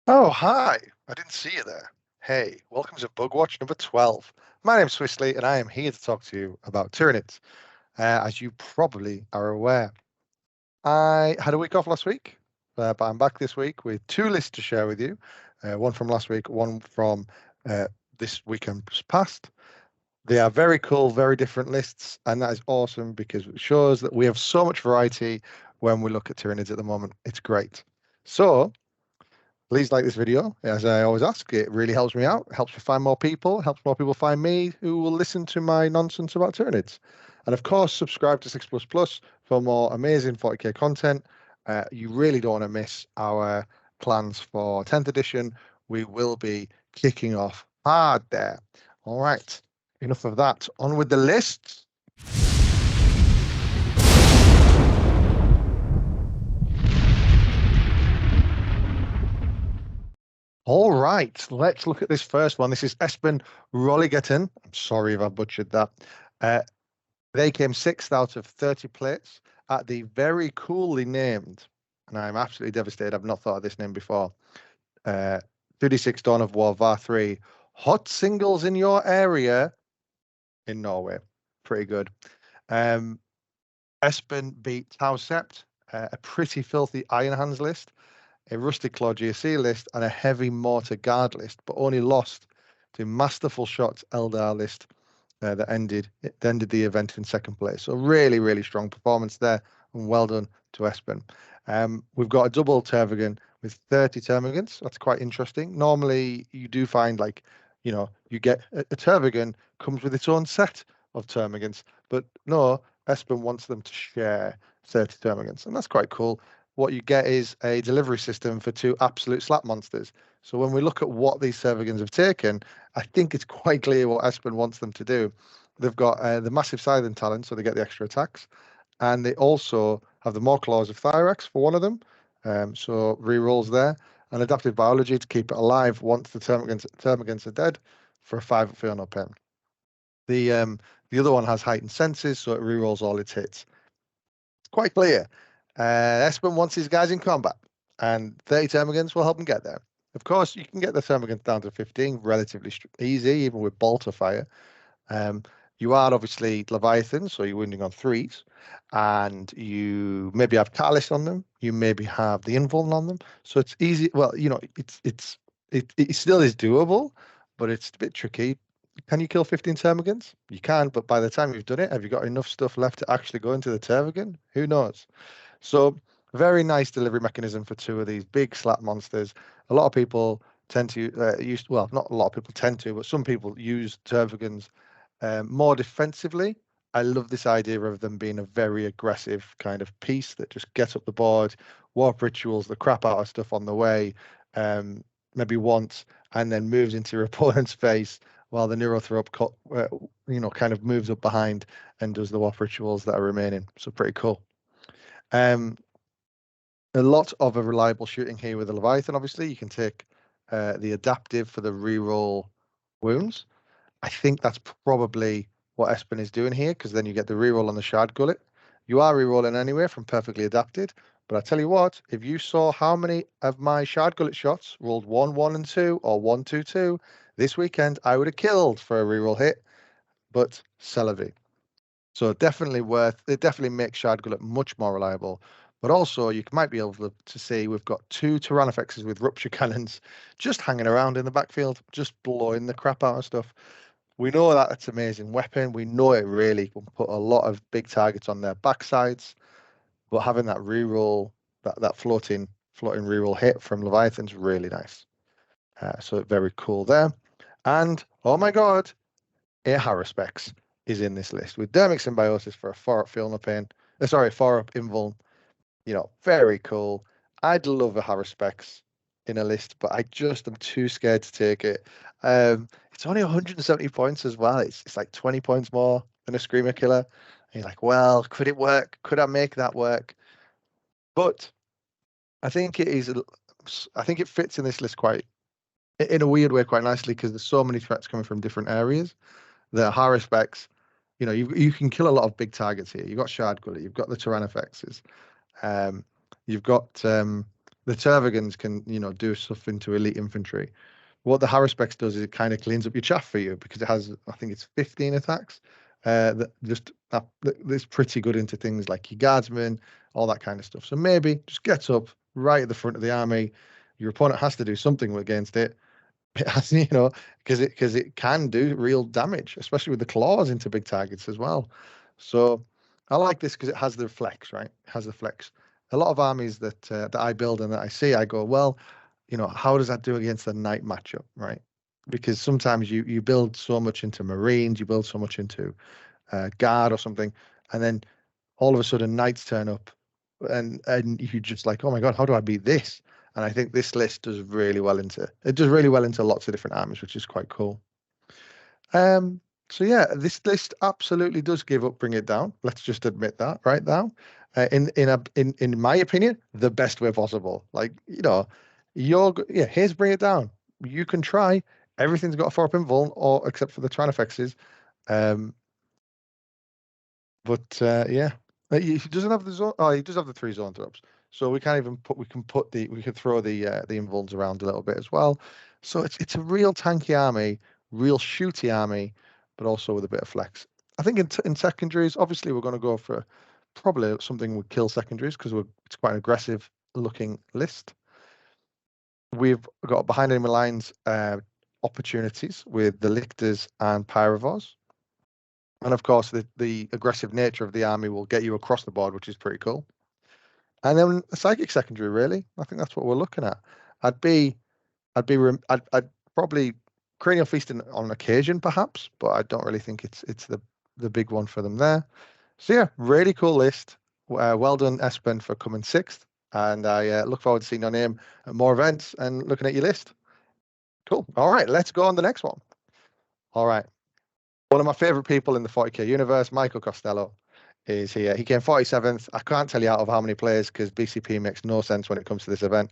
Oh, hi. I didn't see you there. Hey, welcome to Bug Watch number 12. My name's Swissley, and I am here to talk to you about Tyranids. As you probably are aware, I had a week off last week, but I'm back this week with two lists to share with you. One from last week, one from this weekend past. They are very cool, very different lists, and that is awesome because it shows that we have so much variety when we look at Tyranids at the moment. It's great. So, please like this video. As I always ask, it really helps me out, helps me find more people, helps more people find me who will listen to my nonsense about Tyranids. And of course, subscribe to 6 for more amazing 40k content. You really don't want to miss our plans for 10th edition. We will be kicking off hard there. All right, enough of that. On with the lists. All right, let's look at this first one. This is Espen Rolligerton. I'm sorry if I butchered that. Uh, they came sixth out of 30 plates at the very coolly named, and I'm absolutely devastated. I've not thought of this name before. 36 Dawn of War VAR 3. Hot singles in your area in Norway. Pretty good. Espen beat Tau Sept, a pretty filthy Iron Hands list, a Rustic Claw GSC list, and a Heavy Mortar Guard list, but only lost to Masterful Shots Eldar list that ended the event in second place. So really, really strong performance there, and well done to Espen. We've got a double Tervigan with 30 Termagants. That's quite interesting. Normally, you do find you get a Tervigan comes with its own set of Termagants, but no, Espen wants them to share 30 Termagants, and that's quite cool. What you get is a delivery system for two absolute slap monsters. So when we look at what these Tervigans have taken, I think it's quite clear what Espen wants them to do. They've got the massive Scything talent, so they get the extra attacks, and they also have the more claws of Thyrax for one of them. So rerolls there, and adaptive biology to keep it alive once the Termagants are dead for a 5 fear no pen. The other one has heightened senses, so it rerolls all its hits. It's quite clear. Espen wants his guys in combat, and 30 Termagants will help him get there. Of course, you can get the Termagants down to 15 relatively easy, even with Bolter Fire. You are obviously Leviathan, so you're wounding on 3s, and you maybe have Catalyst on them. You maybe have the Invuln on them, so it's easy. Well, it still is doable, but it's a bit tricky. Can you kill 15 Termagants? You can, but by the time you've done it, have you got enough stuff left to actually go into the Tervigan? Who knows? So very nice delivery mechanism for two of these big slap monsters. A lot of people tend to use, well, not a lot of people tend to, but some people use Tervigans more defensively. I love this idea of them being a very aggressive kind of piece that just gets up the board, warp rituals, the crap out of stuff on the way, maybe once, and then moves into your opponent's face while the Neurothrope, kind of moves up behind and does the warp rituals that are remaining. So pretty cool. A lot of a reliable shooting here with the Leviathan. Obviously, you can take the adaptive for the reroll wounds. I think that's probably what Espen is doing here, because then you get the reroll on the Shard Gullet. You are rerolling anyway from perfectly adapted, but I tell you what, if you saw how many of my Shard Gullet shots rolled 1, 1, and 2, or 1, 2, 2 this weekend, I would have killed for a reroll hit, but Celavi. So it definitely makes Shard Gullet much more reliable. But also, you might be able to see we've got 2 Tyrannofexes with rupture cannons just hanging around in the backfield, just blowing the crap out of stuff. We know that it's an amazing weapon. We know it really can put a lot of big targets on their backsides. But having that reroll, that floating reroll hit from Leviathan's really nice. So very cool there. And oh my god, a Haruspex is in this list with Dermic Symbiosis for a 4-up Feel No Pain. 4-up Invuln. Very cool. I'd love a Haruspex in a list, but I just am too scared to take it. It's only 170 points as well. It's like 20 points more than a Screamer Killer. And you're like, well, could it work? Could I make that work? But I think it is. I think it fits in this list in a weird way, quite nicely, because there's so many threats coming from different areas. The Haruspex, you can kill a lot of big targets here. You've got Shard Gullet, you've got the Tyrannofexes, you've got the Tervagants can, do stuff into elite infantry. What the Haruspex does is it kind of cleans up your chaff for you because it has, I think it's 15 attacks. That's pretty good into things like your guardsmen, all that kind of stuff. So maybe just get up right at the front of the army. Your opponent has to do something against it. It has, because it can do real damage, especially with the claws into big targets as well. So I like this because it has the flex, right? It has the flex. A lot of armies that I build and that I see, I go, well, how does that do against the knight matchup, right? Because sometimes you build so much into Marines, you build so much into guard or something, and then all of a sudden knights turn up, and you just like, oh my god, how do I beat this? And I think this list does really well into lots of different armies, which is quite cool. So yeah, this list absolutely does give up, bring it down. Let's just admit that right now. In my opinion, the best way possible. Like, here's bring it down. You can try. Everything's got a 4-up invuln, or except for the Tranafexes. But yeah, he doesn't have the zone. Oh, he does have the 3 zone throws. So we can't even put. We could throw the invulns around a little bit as well. So it's a real tanky army, real shooty army, but also with a bit of flex. I think in secondaries, obviously we're going to go for probably something with kill secondaries because it's quite an aggressive looking list. We've got behind enemy lines opportunities with the Lictors and Pyrovors. And of course, the aggressive nature of the army will get you across the board, which is pretty cool. And then a psychic secondary, really. I think that's what we're looking at. I'd probably cranial feasting on occasion, perhaps, but I don't really think it's the big one for them there. So yeah, really cool list. Well done, Espen, for coming 6th. And I look forward to seeing your name at more events and looking at your list. Cool. All right, let's go on the next one. All right. One of my favorite people in the 40k universe, Michael Costello, is here. He came 47th. I can't tell you out of how many players because BCP makes no sense when it comes to this event.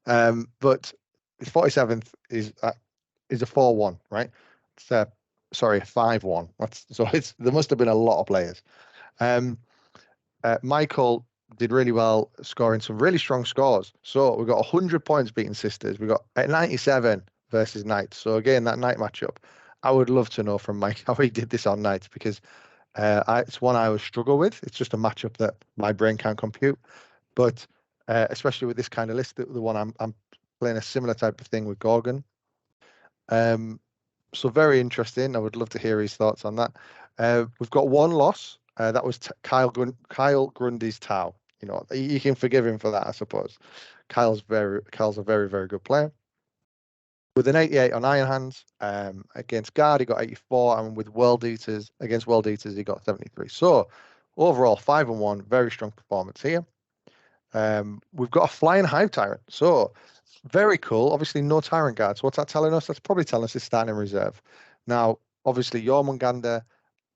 But his 47th is a 4-1, right? It's a 5-1. There must have been a lot of players. Michael did really well, scoring some really strong scores. So we got 100 points beating Sisters. We got 97 versus Knights. So again, that Knight matchup. I would love to know from Mike how he did this on Knights because it's one I always struggle with. It's just a matchup that my brain can't compute. But especially with this kind of list, the one I'm playing a similar type of thing with Gorgon. So very interesting. I would love to hear his thoughts on that. We've got one loss. That was Kyle Grundy's Tau. You can forgive him for that, I suppose. Kyle's a very, very good player. With an 88 on Iron Hands, against Guard, he got 84, and with against World Eaters, he got 73. So overall, 5-1, very strong performance here. We've got a Flying Hive Tyrant. So very cool. Obviously, no Tyrant Guards. What's that telling us? That's probably telling us he's starting in reserve. Now, obviously, Jormungandr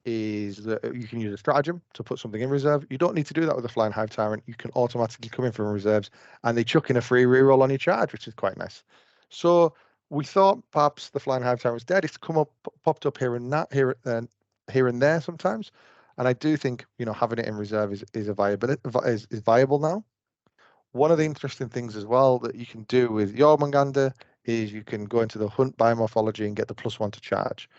is you can use a stratagem to put something in reserve. You don't need to do that with a Flying Hive Tyrant. You can automatically come in from reserves, and they chuck in a free reroll on your charge, which is quite nice. So we thought perhaps the Flying Hive Tyrant was dead. It's popped up here and there sometimes, and I do think having it in reserve is viable now. One of the interesting things as well that you can do with Jormungandr is you can go into the Hunt Biomorphology and get the +1 to charge.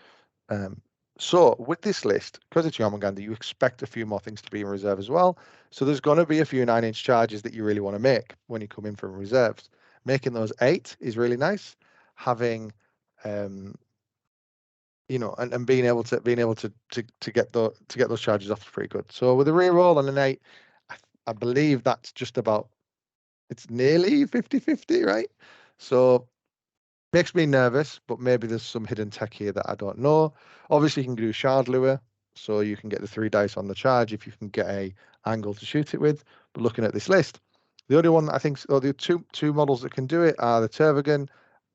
So with this list, because it's Jormungandr, you expect a few more things to be in reserve as well. So there's going to be a few 9-inch charges that you really want to make when you come in from reserves. Making those 8 is really nice. Having, and being able to get those charges off is pretty good. So with a reroll and an 8, I believe that's just about. It's nearly 50-50, right? So makes me nervous, but maybe there's some hidden tech here that I don't know. Obviously, you can do Shard Lure, so you can get the 3 dice on the charge if you can get a angle to shoot it with. But looking at this list, the only one that I think, or the two models that can do it are the Tervagan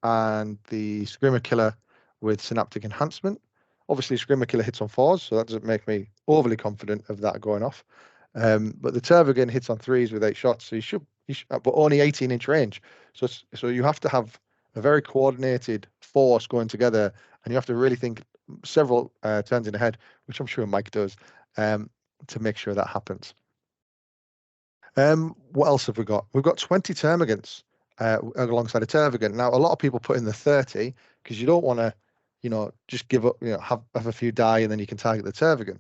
and the Screamer Killer with Synaptic Enhancement. Obviously, Screamer Killer hits on 4s, so that doesn't make me overly confident of that going off. But the Tervagan hits on 3s with 8 shots, so you should but only 18-inch range. So you have to have a very coordinated force going together, and you have to really think several turns in ahead, which I'm sure Mike does, to make sure that happens. What else have we got? We've got 20 Termagants. alongside a Tervigan. Now, a lot of people put in the 30 because you don't want to, just give up, have a few die and then you can target the Tervigan.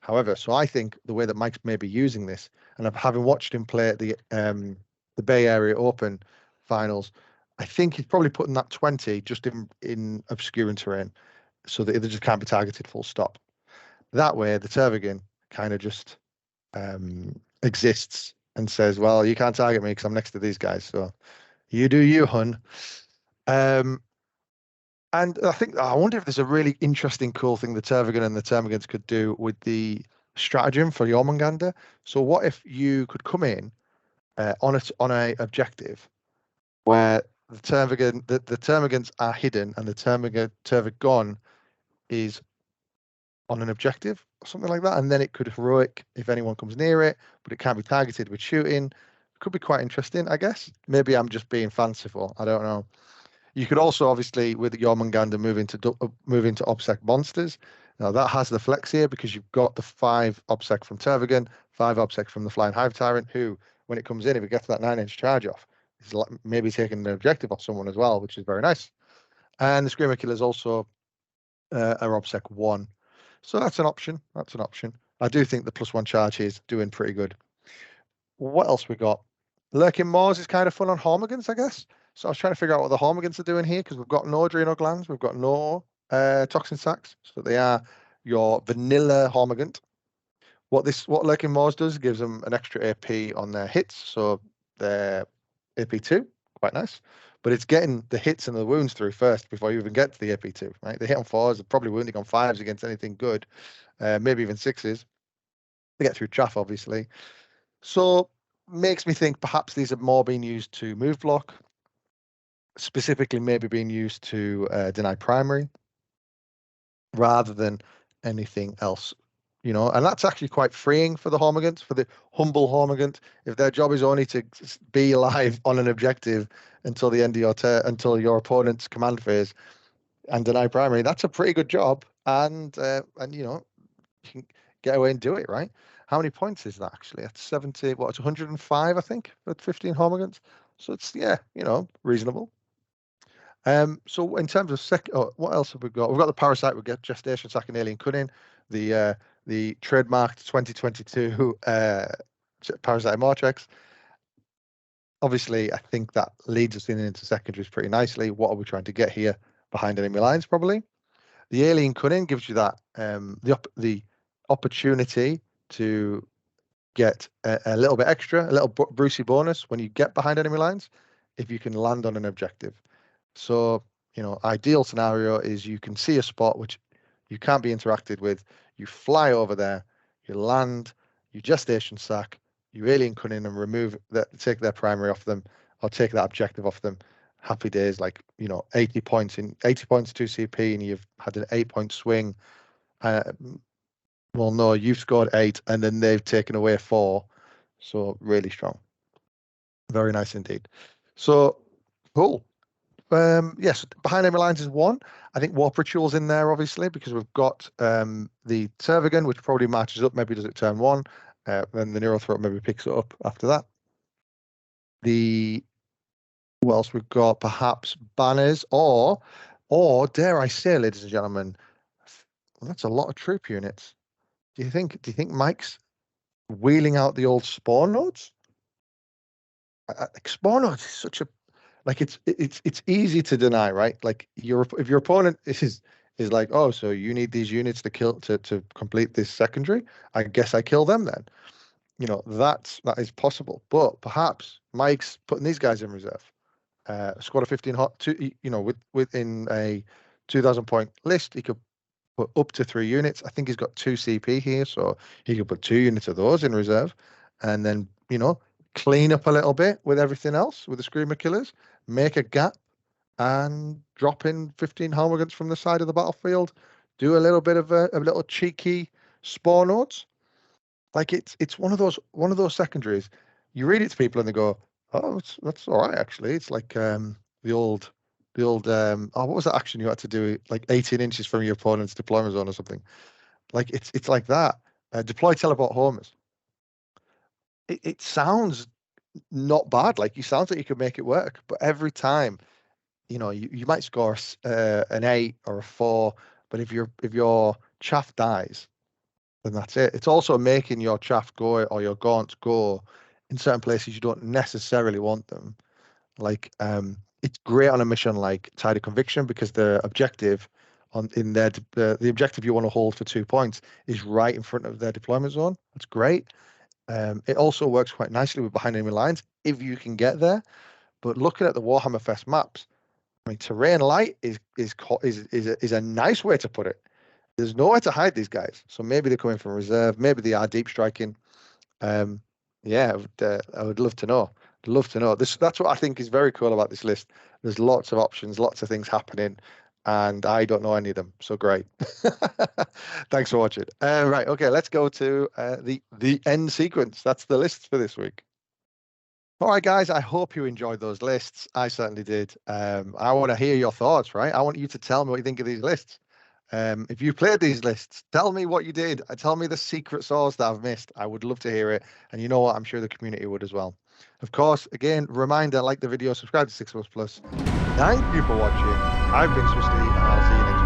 However, so I think the way that Mike's maybe using this, and having watched him play at the Bay Area Open finals, I think he's probably putting that 20 just in obscuring terrain so that they just can't be targeted full stop. That way, the Tervigan kind of just exists and says, well, you can't target me because I'm next to these guys. So you do you, hun. And I wonder if there's a really interesting, cool thing the Tervigan and the Termagants could do with the stratagem for Jormungandr. So what if you could come in on a objective where the Termagants are hidden and the Tervigon is on an objective or something like that, and then it could heroic if anyone comes near it, but it can't be targeted with shooting. Could be quite interesting, I guess. Maybe I'm just being fanciful. I don't know. You could also obviously with Jormungandr move into OBSEC monsters. Now that has the flex here because you've got the 5 OBSEC from Tervigan, 5 OBSEC from the Flying Hive Tyrant, who when it comes in, if it gets that 9-inch charge off, is maybe taking an objective off someone as well, which is very nice. And the Screamer Killers also are OBSEC 1. So that's an option. That's an option. I do think the +1 charge here is doing pretty good. What else we got? Lurking Maws is kind of fun on Hormigans, I guess. So I was trying to figure out what the Hormigans are doing here because we've got no Adrenal Glands, we've got no Toxin Sacs. So they are your vanilla Hormigant. What Lurking Maws does gives them an extra AP on their hits. So they're AP2, quite nice. But it's getting the hits and the wounds through first before you even get to the AP2, right? They hit on 4s, they're probably wounding on 5s against anything good, maybe even 6s. They get through chaff, obviously. So makes me think perhaps these are more being used to move block, specifically maybe being used to deny primary rather than anything else. And that's actually quite freeing for the Hormigant, for the humble Hormigant. If their job is only to be alive on an objective until the end of your turn, until your opponent's command phase, and deny primary, that's a pretty good job. And you can get away and do it, right? How many points is that actually? That's 70. What? It's 105, I think, for 15 Hormigants. So it's reasonable. So in terms of what else have we got? We've got the Parasite, we get Gestation Sac and Alien Cunning, the trademarked 2022 Parasite Mortrex. Obviously, I think that leads us into secondaries pretty nicely. What are we trying to get here? Behind enemy lines, probably. The Alien Cunning gives you that the opportunity to get a little bit extra, a little Brucey bonus when you get behind enemy lines, if you can land on an objective. So, ideal scenario is you can see a spot which you can't be interacted with. You fly over there, you land, you Gestation Sac, you Alien Cunning and take their primary off them or take that objective off them. Happy days, 80 points 2 CP and you've had an 8-point swing. Well, no, you've scored 8 and then they've taken away 4. So really strong. Very nice indeed. So cool. Yes, behind enemy lines is 1. I think Warp Ritual's in there, obviously, because we've got the Tervigan, which probably matches up. Maybe does it turn 1. Then the Neurothroat maybe picks it up after that. What else we've got? Perhaps banners or dare I say, ladies and gentlemen, that's a lot of troop units. Do you think Mike's wheeling out the old Spawn Nodes? Spawn Nodes is such a it's easy to deny, right? Like if your opponent is like, oh, so you need these units to kill to complete this secondary, I guess I kill them then. That is possible. But perhaps Mike's putting these guys in reserve. A squad of 15 within a 2,000 point list, he could put up to 3 units. I think he's got 2 CP here, so he could put 2 units of those in reserve, and then clean up a little bit with everything else with the Screamer Killers, make a gap, and drop in 15 Hormigants from the side of the battlefield. Do a little bit of a little cheeky Spawn Nodes. Like it's one of those secondaries. You read it to people and they go, oh, that's all right, actually. It's like the old what was that action you had to do, like 18 inches from your opponent's deployment zone or something? Like it's like that. Deploy teleport homers. It sounds not bad. Like, you sounds like you could make it work, but every time, you might score an 8 or a 4, but if your chaff dies, then that's it. It's also making your chaff go or your gaunt go in certain places you don't necessarily want them. Like, it's great on a mission like Tide of Conviction, because the objective the objective you want to hold for 2 points is right in front of their deployment zone. That's great. It also works quite nicely with behind enemy lines if you can get there. But looking at the Warhammer Fest maps, I mean, terrain light is a nice way to put it. There's nowhere to hide these guys, so maybe they're coming from reserve, maybe they are deep striking. Yeah, I would love to know. Love to know. That's what I think is very cool about this list. There's lots of options, lots of things happening, and I don't know any of them. So great. Thanks for watching. Right, okay, let's go to the end sequence. That's the list for this week. All right, guys, I hope you enjoyed those lists. I certainly did. I want to hear your thoughts, right? I want you to tell me what you think of these lists. If you played these lists, tell me what you did. Tell me the secret sauce that I've missed. I would love to hear it. And you know what? I'm sure the community would as well. Of course, again, reminder, like the video, subscribe to 6 Plus. Thank you for watching. I've been Swiss Lee, and I'll see you next time.